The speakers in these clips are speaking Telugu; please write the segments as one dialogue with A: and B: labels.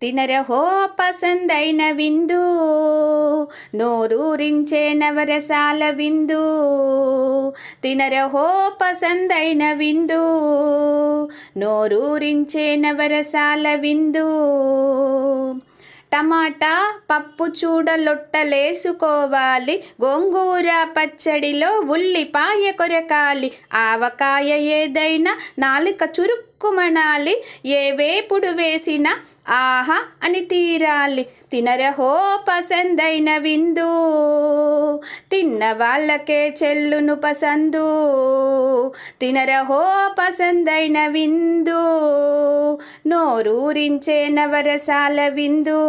A: తినరహో పసందైన విందు, నోరూరించే నవరసాల విందు. తినరహో పసందైన విందు, నోరూరించే నవరసాల విందు. టమాటా పప్పు చూడలొట్టలేసుకోవాలి, గోంగూర పచ్చడిలో ఉల్లిపాయ కొరకాలి. ఆవకాయ ఏదైనా నాలుక చురుక్కుమనాలి, ఏ వేపుడు వేసినా ఆహా అని తీరాలి. తినరహో పసందైన విందు, తిన్న వాళ్ళకే చెల్లును పసందు. తినరహో పసందైన విందు, నోరూరించే నవరసాల విందు.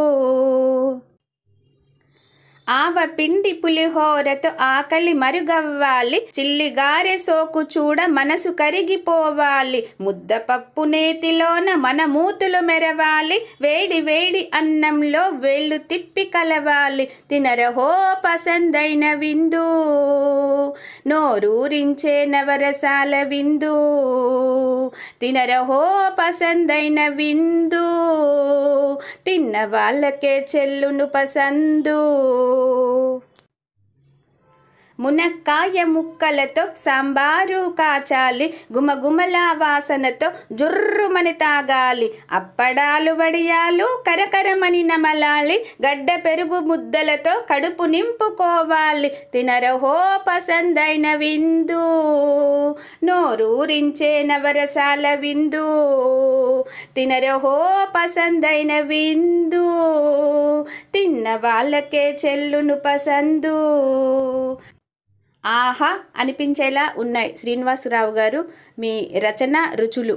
A: ఆవ పిండి పులిహోరతో ఆకలి మరుగవ్వాలి, చిల్లిగారె సోకు చూడ మనసు కరిగిపోవాలి. ముద్దపప్పు నేతిలోన మన మూతులు మెరవాలి, వేడి వేడి అన్నంలో వేళ్ళు తిప్పి కలవాలి. తినరహో పసందైన విందు, నోరూరించే నవరసాల విందు. తినరహో పసందైన విందు, తిన్న వాళ్ళకే చెల్లును పసందు. మునక్కాయ ముక్కలతో సాంబారు కాచాలి, గుమగుమల వాసనతో జుర్రుమని తాగాలి. అప్పడాలు వడియాలు కరకరమని నమలాలి, గడ్డ పెరుగు ముద్దలతో కడుపు నింపుకోవాలి. తినరహో పసందైన విందు, నోరూరించే నవరసాల విందు. తినరహో పసందైన విందు, తిన్న వాళ్ళకే చెల్లును పసందు. ఆహా అనిపించేలా ఉన్నాయి శ్రీనివాసరావు గారు మీ రచన రుచులు.